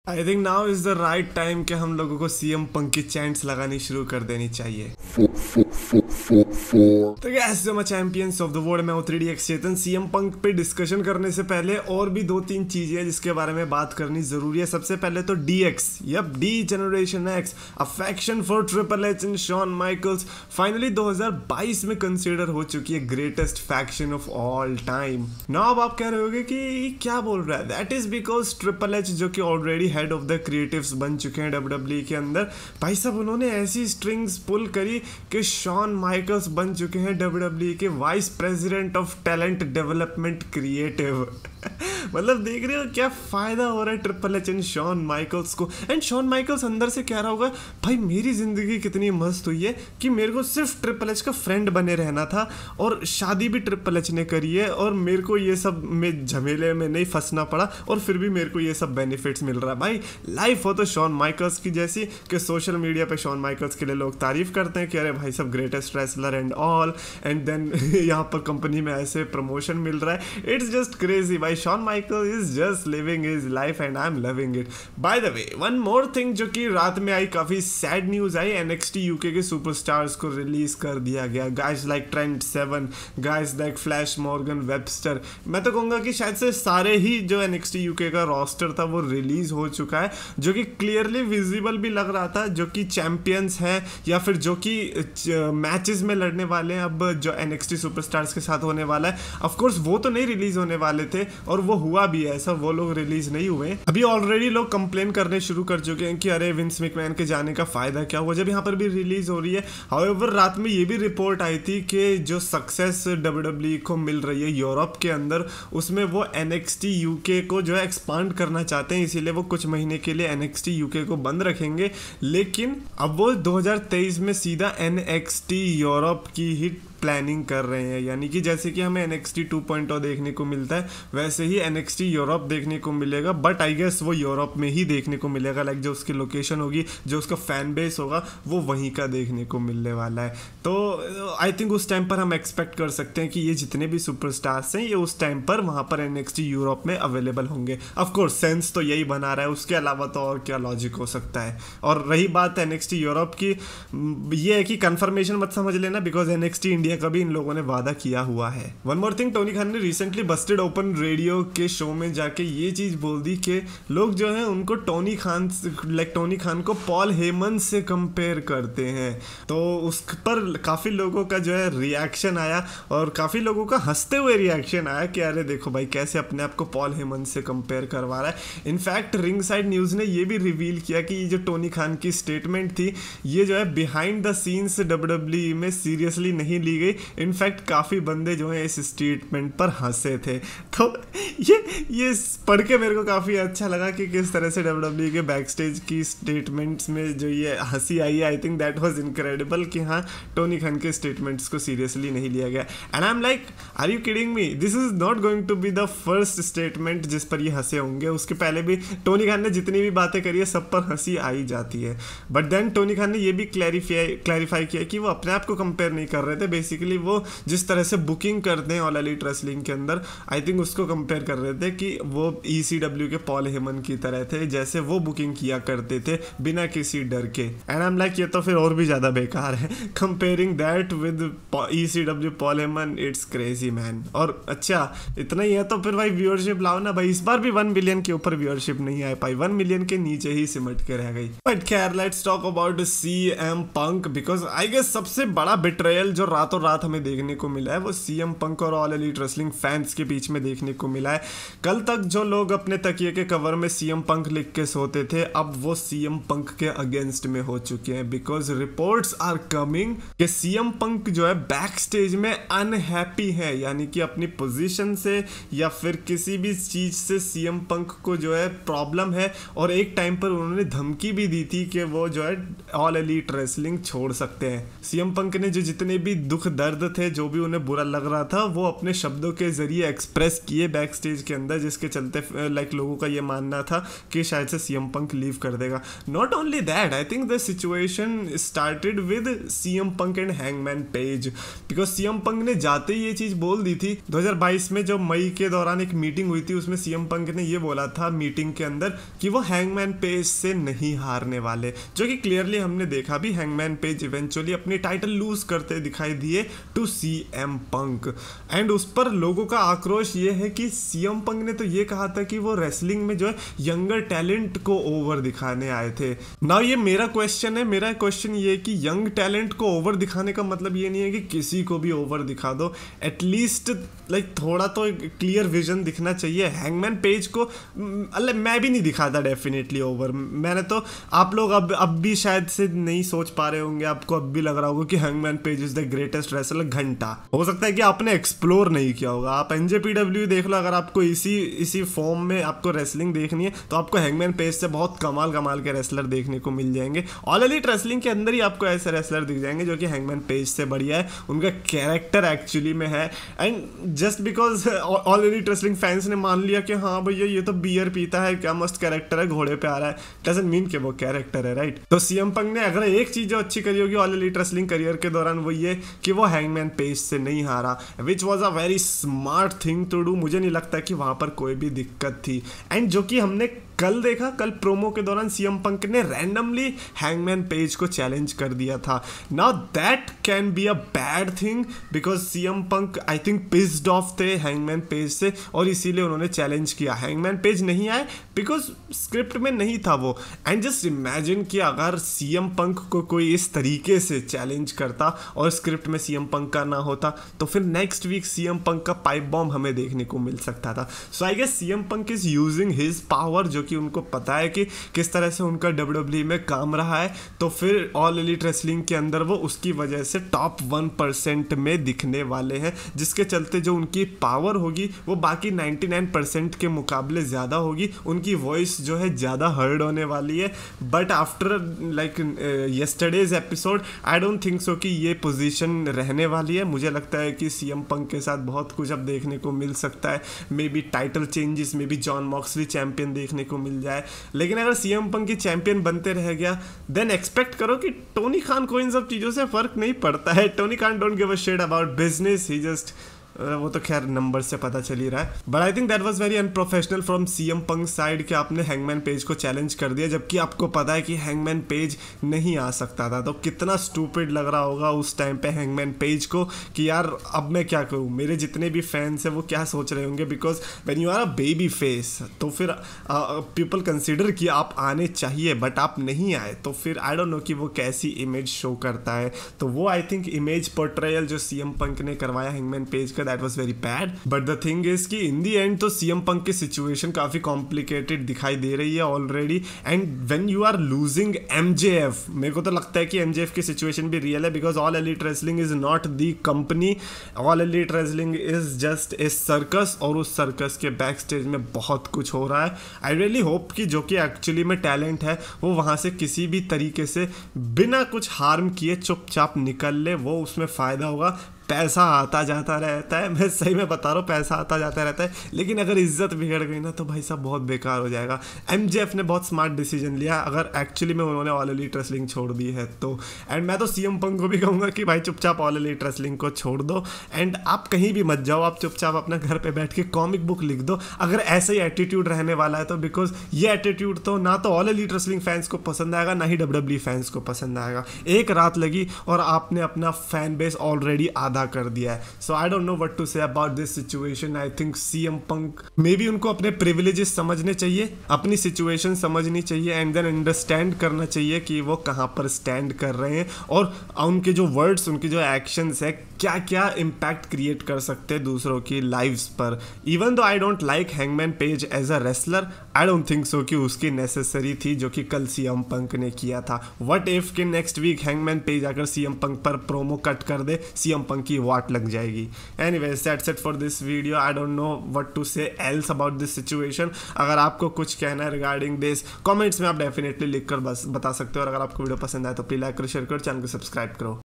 I think now is the right time कि हम लोगों को सीएम पंक की चैंट्स लगानी शुरू कर देनी चाहिए। तो कैसे मैं चैंपियंस ऑफ द वर्ल्ड में हूँ 3DX चेतन। सीएम पंक पे डिस्कशन करने से पहले और भी 2-3 चीजें हैं जिसके बारे में बात करनी जरूरी है। सबसे पहले तो DX, yup D Generation X, affection for Triple H and Shawn Michaels finally 2022 में कंसीडर हो चुकी है greatest faction of all time. Now अब आप कह रहे होगे कि क्या बोल रहा है, that is because triple H जो कि already head of the creatives बन चुके हैं WWE के अंदर, भाई साहब उन्होंने ऐसी स्ट्रिंग्स पुल करी कि शॉन माइकल्स बन चुके हैं WWE के vice president of talent development creative. मतलब देख रहे हो क्या फायदा हो रहा है Triple H and Shawn Michaels को। एंड शॉन माइकल्स अंदर से कह रहा होगा भाई मेरी जिंदगी कितनी मस्त हुई है कि मेरे को सिर्फ ट्रिपल एच का फ्रेंड बने रहना था और शादी भी ट्रिपल एच ने करी है और मेरे को ये सब में झमेले में नहीं फंसना पड़ा और फिर भी मेरे को ये सब बेनिफिट्स मिल रहा है। भाई लाइफ हो तो शॉन माइकल्स की जैसी कि सोशल मीडिया पे शॉन माइकल्स के लिए लोग तारीफ करते हैं कि अरे भाई सब greatest wrestler and all, and then यहाँ पर कंपनी में ऐसे प्रमोशन मिल रहा है। इट्स जस्ट क्रेजी भाई। Shawn Michael is just living his life and I am loving it. By the way one more thing जो कि रात में आई, काफी सैड न्यूज आई, NXT UK के सुपरस्टार्स को रिलीज कर दिया गया। Guys like Trent Seven, guys like Flash Morgan Webster, मैं तो कहूंगा कि शायद से सारे ही जो NXT UK का रोस्टर था वो रिलीज हो चुका है, जो कि क्लियरली विजिबल भी लग रहा था, जो कि चैंपियंस हैं या फिर जो कि मैचेस में लड़ने वाले हैं अब जो NXT सुपरस्टार्स के साथ होने वाला है। ऑफ कोर्स वो तो नहीं रिलीज होने वाले थे और वो हुआ भी है ऐसा, वो लोग रिलीज नहीं हुए। अभी ऑलरेडी लोग कंप्लेन करने शुरू कर चुके हैं कि अरे विंस मैकमैन के जाने का फायदा क्या हुआ जब यहाँ पर भी रिलीज हो रही है। हाउएवर रात में ये भी रिपोर्ट आई थी कि जो सक्सेस WWE को मिल रही है यूरोप के अंदर, उसमें वो NXT UK को जो है एक्सपांड करना चाहते हैं, इसीलिए वो कुछ महीने के लिए NXT UK को बंद रखेंगे। लेकिन अब वो 2023 में सीधा NXT यूरोप की ही प्लानिंग कर रहे हैं, यानी कि जैसे कि हमें NXT 2.0 देखने को मिलता है वैसे ही NXT यूरोप देखने को मिलेगा, बट आई गेस वो यूरोप में ही देखने को मिलेगा। लाइक जो उसकी लोकेशन होगी, जो उसका फैन बेस होगा वो वहीं का देखने को मिलने वाला है। तो आई थिंक उस टाइम पर हम एक्सपेक्ट कर सकते हैं कि ये जितने भी सुपरस्टार्स हैं ये उस टाइम पर वहाँ पर NXT यूरोप में अवेलेबल होंगे। ऑफकोर्स सेंस तो यही बना रहा है, उसके अलावा तो और क्या लॉजिक हो सकता है। और रही बात NXT यूरोप की, ये है कि कंफर्मेशन मत समझ लेना बिकॉज NXT इंडिया कभी इन लोगों ने वादा किया हुआ है। One more thing, Tony Khan ने रिसेंटली बस्टेड ओपन रेडियो के शो में जाके ये चीज बोल दी कि लोग जो है उनको टोनी खान को पॉल हेमन से कंपेयर करते हैं। तो उस पर काफी लोगों का जो है रिएक्शन आया और काफी लोगों का हंसते हुए रिएक्शन आया कि अरे देखो भाई कैसे अपने आप को पॉल हेमन से कंपेयर करवा रहा है। इनफैक्ट रिंग साइड न्यूज ने ये भी रिवील किया कि ये जो टोनी खान की स्टेटमेंट थी ये जो है बिहाइंड द सीन्स WWE में सीरियसली नहीं ली गई। इनफैक्ट काफी बंदे जो है इस स्टेटमेंट पर हंसे थे। तो ये पढ़ के मेरे को काफी अच्छा लगा कि किस तरह से WWE के बैक स्टेज की स्टेटमेंट्स में जो ये हंसी आई है। I think that was incredible कि हाँ टोनी खान के स्टेटमेंट्स को सीरियसली नहीं लिया गया। And I am like are you kidding me, this is not going to be the first statement जिस पर ये हंसे होंगे। उसके पहले भी टोनी खान ने जितनी भी बातें करी है सब पर हंसी आई जाती है। बट देन टोनी खान ने ये भी क्लैरिफाई किया कि वो अपने आप को कंपेयर नहीं कर रहे थे, बेसिकली वो जिस तरह से बुकिंग करते हैं ऑल एलीट रेसलिंग के अंदर, आई थिंक उसको कंपेयर कर रहे थे कि वो ECW के पॉल हेमन की तरह थे, जैसे वो बुकिंग किया करते थे बिना किसी डर के। एंड आई एम लाइक ये तो फिर और भी ज्यादा बेकार है, comparing that with ECW Paul Heyman, it's crazy man. और अच्छा इतना ही है तो फिर भाई व्यूअरशिप लाओ ना भाई। इस बार भी 1 मिलियन के ऊपर व्यूअरशिप नहीं आ पाई, 1 मिलियन के नीचे ही सिमट के रह गई। बट खैर let's talk about CM Punk because I guess सबसे बड़ा बिट्रेयल जो रातों रात हमें देखने को मिला है वो CM पंक और ऑल एलीट रेसलिंग फैंस के बीच में देखने को मिला है। कल तक जो लोग अपने तकिए के कवर में CM पंक लिख के सोते थे अब वो CM पंक के अगेंस्ट में हो चुके हैं बिकॉज रिपोर्ट्स आर कमिंग कि CM पंक जो है बैक स्टेज में अनहैप्पी है, यानी कि अपनी पोजीशन से या फिर किसी भी चीज से CM पंक को जो है प्रॉब्लम है। और एक टाइम पर उन्होंने धमकी भी दी थी कि वो जो है ऑल एलीट रेसलिंग छोड़ सकते हैं। CM पंक ने जो जितने भी दुख दर्द थे, जो भी उन्हें बुरा लग रहा था, वो अपने शब्दों के जरिए एक्सप्रेस किए बैक स्टेज के अंदर, जिसके चलते लाइक लोगों का ये मानना था कि शायद से सीएम पंक लीव कर देगा। Not only that, I think the situation started with CM Punk and hangman page, because CM Punk ने जाते ही ये चीज बोल दी थी 2022 में, जब मई के दौरान एक मीटिंग हुई थी, उसमें सीएम पंक ने ये बोला था मीटिंग के अंदर कि वो हैंगमैन पेज से नहीं हारने वाले, जो कि क्लियरली हमने देखा भी। हैंगमैन पेज इवेंचुअली अपनी टाइटल लूज करते दिखाई दिए टू सीएम पंक, एंड उस पर लोगों का आक्रोश ये है कि सीएम पंक ने तो ये कहा था कि वो रेसलिंग में जो है यंगर टैलेंट को ओवर दिखाने आए थे। नाउ ये मेरा क्वेश्चन है, मेरा क्वेश्चन ये कि यंग टैलेंट को ओवर दिखाने का मतलब ये नहीं है कि किसी को भी ओवर दिखा दो, एटलीस्ट लाइक थोड़ा तो क्लियर विजन दिखना चाहिए। हैंगमैन पेज को मैं भी नहीं दिखाता डेफिनेटली ओवर, मैंने तो, आप लोग अब भी शायद से नहीं सोच पा रहे होंगे, आपको अब भी लग रहा होगा कि hangman page is the greatest wrestler, घंटा। हो सकता है कि आपने एक्सप्लोर नहीं किया होगा, आप एनजेपीडब्ल्यू देख लो, अगर आपको इसी फॉर्म में आपको रेसलिंग देखनी है तो आपको हैंगमैन पेज से बहुत कमाल के रेसलर देखने को मिल जाएंगे। ऑल एलीट रेसलिंग के अंदर ही आपको ऐसे रेसलर दिख जाएंगे जो कि हैंगमैन पेज से बढ़िया है, उनका कैरेक्टर एक्चुअली में है, and just because all elite wrestling fans ने मान लिया कि हाँ भैया ये तो बियर पीता है, क्या मस्त कैरेक्टर है, घोड़े पे आ रहा है, डजंट मीन कि वो कैरेक्टर है, राइट। तो सीएम पंक ने अगर एक चीज जो अच्छी करी होगी ऑल एलीट रेसलिंग करियर के दौरान, वो ये कि वो हैंगमैन पेज से नहीं हारा, which was a very smart thing to do. मुझे नहीं लगता कि वहां पर कोई भी दिक्कत थी, एंड जो कि हमने कल देखा, कल प्रोमो के दौरान सीएम पंक ने रैंडमली हैंगमैन पेज को चैलेंज कर दिया था। Now that can be a bad thing, because CM Punk I think pissed off थे हैंगमैन पेज से, और इसीलिए उन्होंने चैलेंज किया। हैंगमैन पेज नहीं आए बिकॉज स्क्रिप्ट में नहीं था वो, एंड जस्ट इमेजिन कि अगर सीएम पंक को कोई इस तरीके से चैलेंज करता और स्क्रिप्ट में सीएम पंक का ना होता, तो फिर नेक्स्ट वीक सीएम पंक का पाइप बॉम्ब हमें देखने को मिल सकता था। So I guess CM Punk is using his power, जो कि उनको पता है कि किस तरह से उनका डब्ल्यूडब्ल्यूई में काम रहा है, तो फिर ऑल एलीट रेसलिंग के अंदर वो उसकी वजह से टॉप 1% में दिखने वाले हैं, जिसके चलते जो उनकी पावर होगी वो बाकी 99% के मुकाबले ज़्यादा होगी, उनकी वॉइस जो है ज़्यादा हर्ड होने वाली है। But after like yesterday's episode I don't think so कि ये पोजीशन रहने वाली है। मुझे लगता है कि सीएम पंक के साथ बहुत कुछ अब देखने को मिल सकता है, may be title changes, may be John Moxley champion देखने को मिल जाए। लेकिन अगर सीएम पंक की चैंपियन बनते रह गया, देन एक्सपेक्ट करो कि टोनी खान को इन सब चीज़ों से फर्क नहीं पड़ता है। Tony Khan don't give a shit about business, he just वो तो खैर नंबर से पता चल ही रहा है। But I think that was very unprofessional from CM Punk side कि आपने हैंगमैन पेज को चैलेंज कर दिया, जबकि आपको पता है कि हैंगमैन पेज नहीं आ सकता था। तो कितना स्टूपिड लग रहा होगा उस टाइम पे हैंगमैन पेज को कि यार अब मैं क्या करूँ, मेरे जितने भी फैंस हैं वो क्या सोच रहे होंगे, because when you are a baby face तो फिर पीपल कंसिडर कि आप आने चाहिए, बट आप नहीं आए, तो फिर आई डोंट नो कि वो कैसी इमेज शो करता है। तो वो आई थिंक इमेज पोर्ट्रेयल जो सीएम पंक ने करवाया हैंगमैन पेज का, that was very bad. But the thing is कि इन दी एंड तो सीएम पंक की सिचुएशन काफी कॉम्प्लिकेटेड दिखाई दे रही है already, and when you are losing MJF, मेरे को तो लगता है कि एमजेएफ की सिचुएशन भी रियल है, because all elite wrestling is not the company, all elite wrestling is just a circus, और उस सर्कस के बैक स्टेज में बहुत कुछ हो रहा है। आई रियली होप कि जो कि एक्चुअली में टैलेंट है वो वहां से किसी भी तरीके से बिना कुछ हार्म किए चुपचाप निकल ले, वो उसमें फायदा होगा। पैसा आता जाता रहता है, मैं सही में बता रहा हूँ, पैसा आता जाता रहता है, लेकिन अगर इज्जत बिगड़ गई ना तो भाई साहब बहुत बेकार हो जाएगा। एमजेएफ ने बहुत स्मार्ट डिसीजन लिया अगर एक्चुअली में उन्होंने ऑल एलीट रेसलिंग छोड़ दी है तो। एंड मैं तो सीएम पंक को भी कहूँगा कि भाई चुपचाप ऑल एलीट रेसलिंग को छोड़ दो, एंड आप कहीं भी मत जाओ, आप चुपचाप अपना घर पर बैठ के कॉमिक बुक लिख दो अगर ऐसा ही एटीट्यूड रहने वाला है तो, बिकॉज ये एटीट्यूड तो ना तो ऑल एलीट रेसलिंग फैंस को पसंद आएगा, ना ही डब्ल्यूडब्ल्यूई फैंस को पसंद आएगा। एक रात लगी और आपने अपना फैन बेस ऑलरेडी आधा कर दिया है। So I don't know what to say about this situation. I think CM Punk may be उनको अपने प्रिविलेजेस समझने चाहिए, अपनी सिचुएशन समझनी चाहिए, एंड देन अंडरस्टैंड करना चाहिए कि वो कहाँ पर स्टैंड कर रहे हैं, और उनके जो वर्ड्स, उनके जो एक्शंस है क्या क्या इम्पैक्ट क्रिएट कर सकते हैं दूसरों की लाइव्स पर। Even though I don't like Hangman Page as a wrestler, I don't think so कि उसकी नेसेसरी थी जो कि कल सीएम पंक ने किया था। व्हाट इफ के नेक्स्ट वीक हैंगमैन पेज आकर सीएम पंक पर प्रोमो कट कर दे, सीएम पंक की वाट लग जाएगी। Anyways that's it for this video. I don't know what to say else about this situation. अगर आपको कुछ कहना है रिगार्डिंग दिस, कमेंट्स में आप डेफिनेटली लिखकर बस बता सकते हो, और अगर आपको वीडियो पसंद आए तो प्लीज लाइक करो, शेयर करो, चैनल को सब्सक्राइब करो।